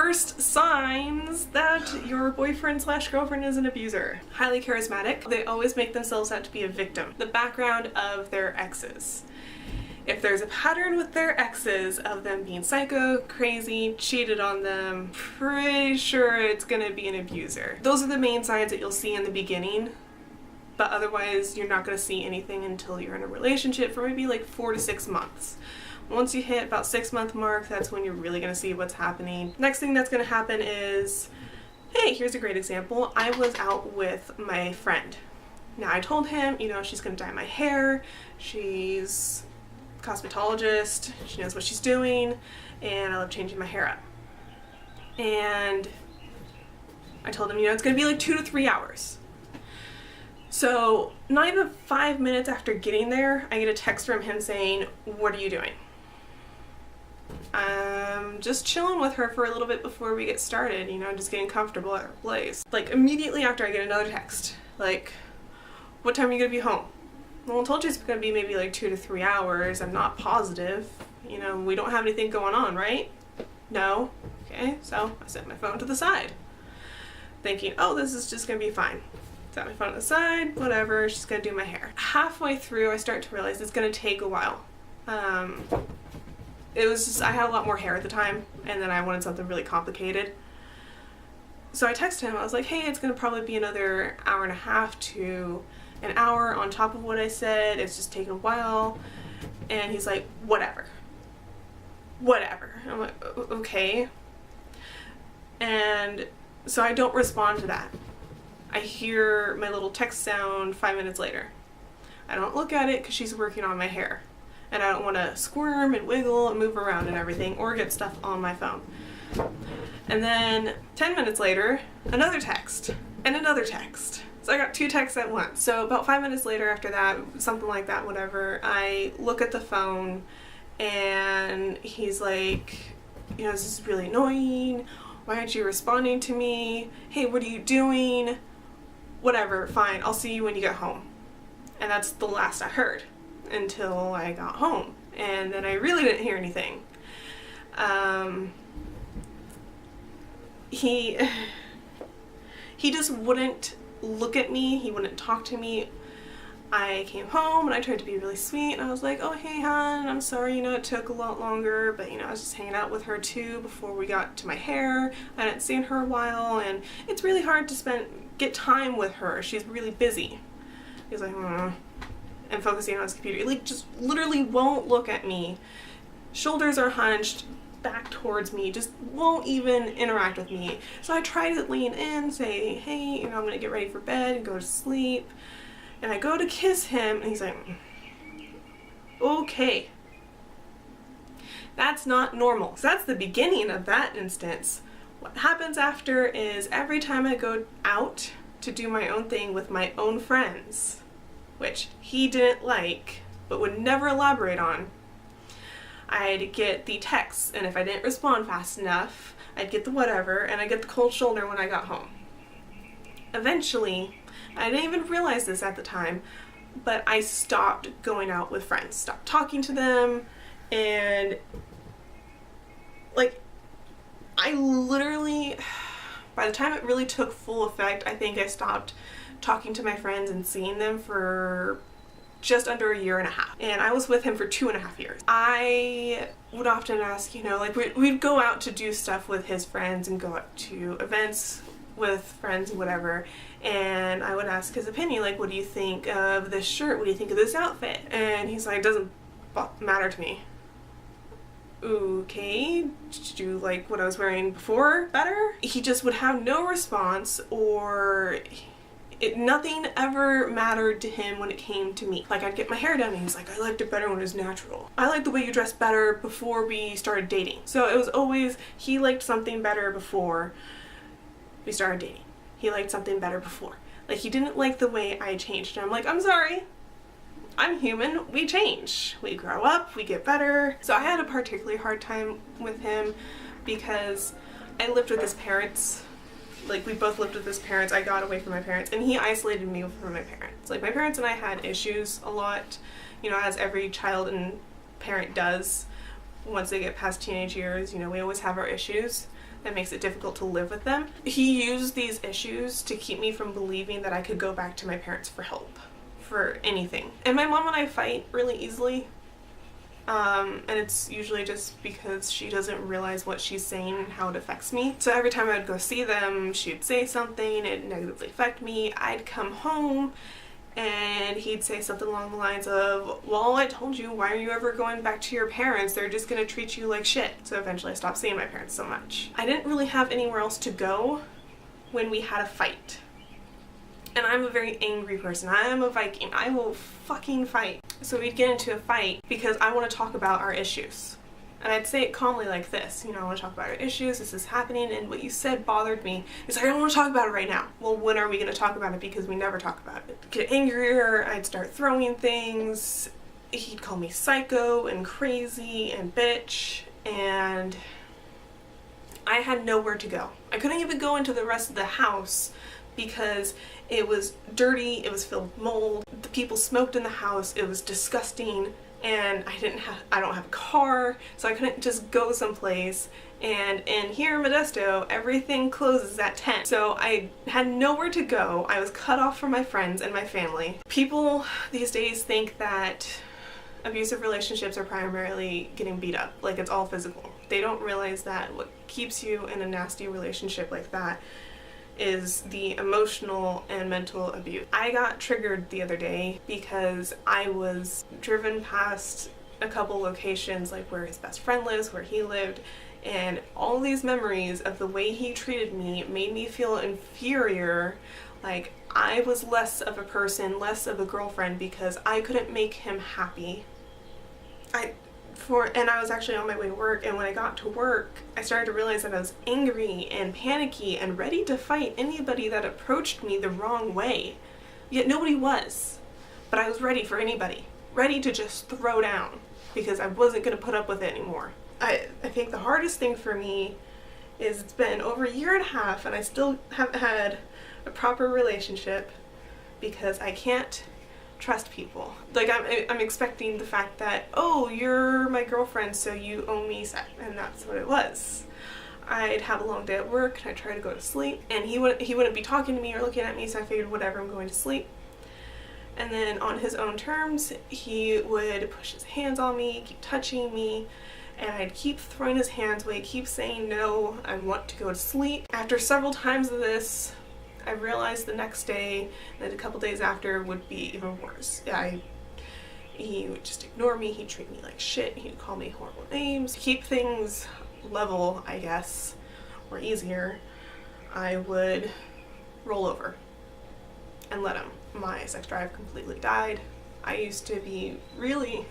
first signs that your boyfriend slash girlfriend is an abuser. Highly charismatic. They always make themselves out to be a victim. The background of their exes. If there's a pattern with their exes of them being psycho, crazy, cheated on them, pretty sure it's gonna be an abuser. Those are the main signs that you'll see in the beginning, but otherwise you're not gonna see anything until you're in a relationship for maybe like 4 to 6 months. Once you hit about 6-month mark, that's when you're really gonna see what's happening. Next thing that's gonna happen is, hey, here's a great example. I was out with my friend. Now I told him, you know, she's gonna dye my hair, she's cosmetologist, she knows what she's doing, and I love changing my hair up. And I told him, you know, it's gonna be like 2 to 3 hours. So not even 5 minutes after getting there, I get a text from him saying, what are you doing? I'm just chilling with her for a little bit before we get started, you know, just getting comfortable at her place. Like immediately after I get another text, like, what time are you gonna be home? Well, I told you it's gonna be maybe like 2 to 3 hours. I'm not positive. You know, we don't have anything going on, right? No. Okay, so I set my phone to the side, thinking, oh, this is just gonna be fine. Set my phone to the side, whatever, she's gonna do my hair. Halfway through, I start to realize it's gonna take a while. It was just, I had a lot more hair at the time, and then I wanted something really complicated. So I texted him, I was like, hey, it's gonna probably be another hour and a half to an hour on top of what I said, it's just taking a while. And he's like, whatever. I'm like, okay. And so I don't respond to that. I hear my little text sound 5 minutes later. I don't look at it because she's working on my hair. And I don't want to squirm and wiggle and move around and everything or get stuff on my phone. And then 10 minutes later, another text and another text. So I got 2 texts at once. So about 5 minutes later after that, something like that, whatever, I look at the phone and he's like, you know, this is really annoying. Why aren't you responding to me? Hey, what are you doing? Whatever, fine, I'll see you when you get home. And that's the last I heard until I got home. And then I really didn't hear anything. He just wouldn't look at me, he wouldn't talk to me. I came home and I tried to be really sweet and I was like, oh hey hon, I'm sorry, you know, it took a lot longer, but you know, I was just hanging out with her too before we got to my hair. I hadn't seen her a while and it's really hard to get time with her. She's really busy. He's like, and focusing on his computer. He like just literally won't look at me. Shoulders are hunched, back towards me, just won't even interact with me. So I try to lean in, say, hey, you know, I'm gonna get ready for bed and go to sleep. And I go to kiss him and he's like, okay. That's not normal. So that's the beginning of that instance. What happens after is every time I go out to do my own thing with my own friends, which he didn't like, but would never elaborate on, I'd get the texts, and if I didn't respond fast enough, I'd get the whatever, and I'd get the cold shoulder when I got home. Eventually, I didn't even realize this at the time, but I stopped going out with friends, stopped talking to them, and like, I literally, by the time it really took full effect, I think I stopped talking to my friends and seeing them for just under 1.5 years. And I was with him for 2.5 years. I would often ask, you know, like we'd go out to do stuff with his friends and go out to events with friends and whatever, and I would ask his opinion, like, what do you think of this shirt? What do you think of this outfit? And he's like, it doesn't matter to me. Okay, did you like what I was wearing before better? He just would have no response, or nothing ever mattered to him when it came to me. Like, I'd get my hair done and he's like, I liked it better when it was natural. I liked the way you dressed better before we started dating. So it was always, he liked something better before we started dating. He liked something better before. Like, he didn't like the way I changed. And I'm like, I'm sorry. I'm human. We change. We grow up. We get better. So I had a particularly hard time with him because I lived with his parents. Like, we both lived with his parents. I got away from my parents, and he isolated me from my parents. Like, my parents and I had issues a lot, you know, as every child and parent does once they get past teenage years. You know, we always have our issues. that makes it difficult to live with them. He used these issues to keep me from believing that I could go back to my parents for help, for anything. And my mom and I fight really easily. And it's usually just because she doesn't realize what she's saying and how it affects me. So every time I'd go see them, she'd say something, it'd negatively affect me. I'd come home and he'd say something along the lines of, well, I told you, why are you ever going back to your parents? They're just gonna treat you like shit. So eventually I stopped seeing my parents so much. I didn't really have anywhere else to go when we had a fight. And I'm a very angry person. I am a Viking. I will fucking fight. So we'd get into a fight because I want to talk about our issues. And I'd say it calmly like this, I want to talk about our issues, this is happening, and what you said bothered me. It's like, I don't want to talk about it right now. Well, when are we going to talk about it? Because we never talk about it. Get angrier, I'd start throwing things. He'd call me psycho and crazy and bitch, and I had nowhere to go. I couldn't even go into the rest of the house because it was dirty, it was filled with mold, the people smoked in the house, it was disgusting, and I don't have a car, so I couldn't just go someplace. And in here in Modesto, everything closes at 10. So I had nowhere to go. I was cut off from my friends and my family. People these days think that abusive relationships are primarily getting beat up, like it's all physical. They don't realize that what keeps you in a nasty relationship like that is the emotional and mental abuse. I got triggered the other day because I was driven past a couple locations, like where his best friend lives, where he lived, and all these memories of the way he treated me made me feel inferior, like I was less of a person, less of a girlfriend because I couldn't make him happy. And I was actually on my way to work, and when I got to work, I started to realize that I was angry and panicky and ready to fight anybody that approached me the wrong way. Yet nobody was. But I was ready for anybody. Ready to just throw down because I wasn't going to put up with it anymore. I think the hardest thing for me is it's been over a year and a half and I still haven't had a proper relationship because I can't trust people. Like I'm expecting the fact that, oh, you're my girlfriend, so you owe me sex, and that's what it was. I'd have a long day at work and I'd try to go to sleep, and he wouldn't be talking to me or looking at me, so I figured whatever, I'm going to sleep. And then on his own terms, he would push his hands on me, keep touching me, and I'd keep throwing his hands away, keep saying no, I want to go to sleep. After several times of this, I realized the next day that a couple days after would be even worse. He would just ignore me, he'd treat me like shit, he'd call me horrible names. To keep things level, I guess, or easier, I would roll over and let him. My sex drive completely died. I used to be really,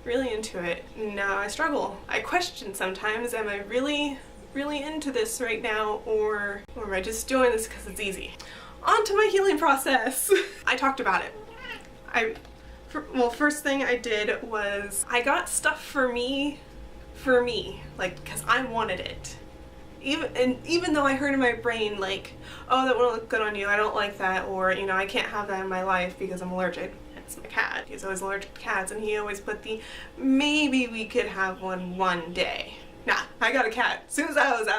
really into it. Now I struggle. I question sometimes, am I really into this right now, or am I just doing this because it's easy? On to my healing process. I talked about it. First thing I did was I got stuff for me, like, because I wanted it. Even though I heard in my brain, like, oh, that won't look good on you, I don't like that, or, I can't have that in my life because I'm allergic. It's my cat. He's always allergic to cats, and he always put the, maybe we could have one day. Nah, I got a cat. As soon as I was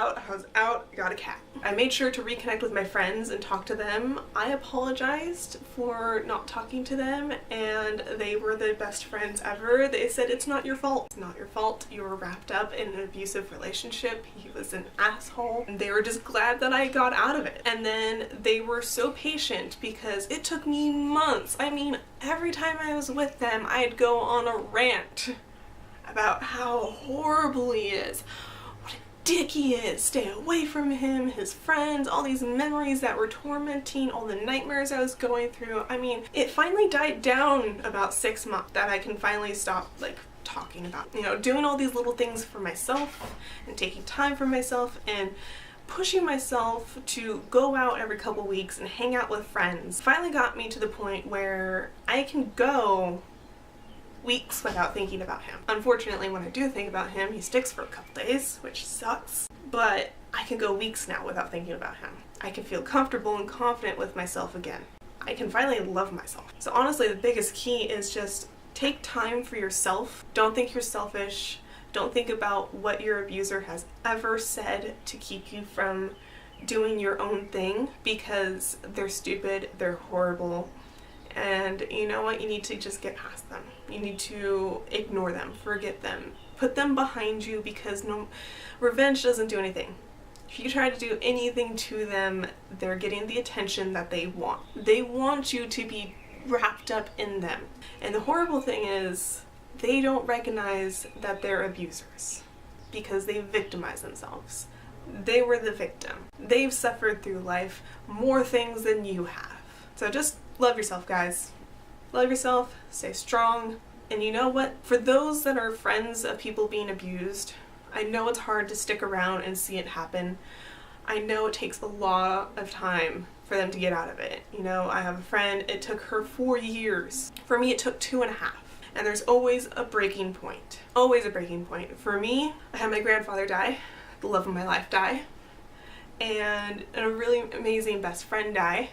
out, got a cat. I made sure to reconnect with my friends and talk to them. I apologized for not talking to them, and they were the best friends ever. They said, it's not your fault. It's not your fault. You were wrapped up in an abusive relationship. He was an asshole. And they were just glad that I got out of it. And then they were so patient because it took me months. I mean, every time I was with them, I'd go on a rant about how horrible he is, what a dick he is, stay away from him, his friends, all these memories that were tormenting, all the nightmares I was going through. I mean, it finally died down about 6 months that I can finally stop, like, talking about, doing all these little things for myself and taking time for myself and pushing myself to go out every couple weeks and hang out with friends. Finally got me to the point where I can go weeks without thinking about him. Unfortunately, when I do think about him, he sticks for a couple days, which sucks. But I can go weeks now without thinking about him. I can feel comfortable and confident with myself again. I can finally love myself. So honestly, the biggest key is just take time for yourself. Don't think you're selfish. Don't think about what your abuser has ever said to keep you from doing your own thing, because they're stupid, they're horrible, and you know what? You need to just get past them. You need to ignore them, forget them, put them behind you, because revenge doesn't do anything. If you try to do anything to them, they're getting the attention that they want. They want you to be wrapped up in them. And the horrible thing is, they don't recognize that they're abusers because they victimize themselves. They were the victim. They've suffered through life more things than you have. So just love yourself, guys. Love yourself, stay strong. And you know what? For those that are friends of people being abused, I know it's hard to stick around and see it happen. I know it takes a lot of time for them to get out of it. You know, I have a friend, it took her 4 years. For me, it took 2.5. And there's always a breaking point. Always a breaking point. For me, I had my grandfather die, the love of my life die, and a really amazing best friend die.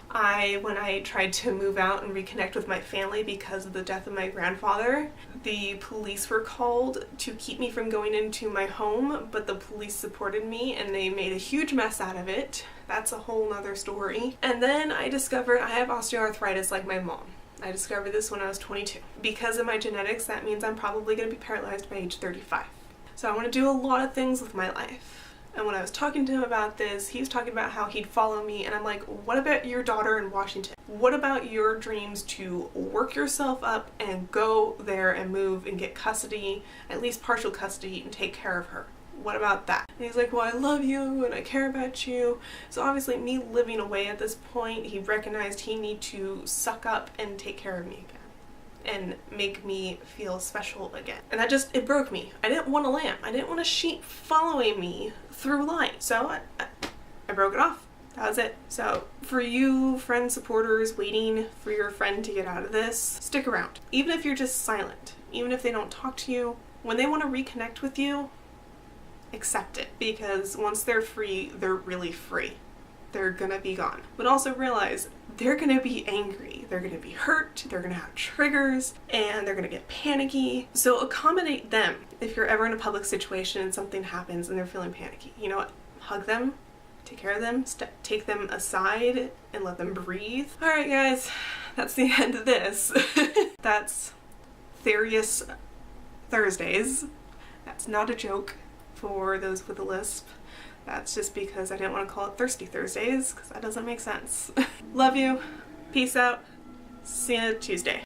When I tried to move out and reconnect with my family because of the death of my grandfather, the police were called to keep me from going into my home, but the police supported me and they made a huge mess out of it. That's a whole nother story. And then I discovered I have osteoarthritis like my mom. I discovered this when I was 22. Because of my genetics, that means I'm probably going to be paralyzed by age 35. So I want to do a lot of things with my life. And when I was talking to him about this, he was talking about how he'd follow me, and I'm like, what about your daughter in Washington? What about your dreams to work yourself up and go there and move and get custody, at least partial custody, and take care of her? What about that? And he's like, well, I love you and I care about you. So obviously me living away at this point, he recognized he needed to suck up and take care of me again and make me feel special again. And that it broke me. I didn't want a lamb. I didn't want a sheep following me through life. So I broke it off. That was it. So for you friend supporters waiting for your friend to get out of this, stick around. Even if you're just silent, even if they don't talk to you, when they want to reconnect with you, accept it, because once they're free, they're really free. They're gonna be gone. But also realize they're gonna be angry, they're gonna be hurt, they're gonna have triggers, and they're gonna get panicky. So accommodate them. If you're ever in a public situation and something happens and they're feeling panicky, you know what? Hug them, take care of them, take them aside and let them breathe. Alright guys, that's the end of this. That's Therious Thursdays. That's not a joke. For those with a lisp, that's just because I didn't want to call it Thirsty Thursdays, because that doesn't make sense. Love you. Peace out. See you Tuesday.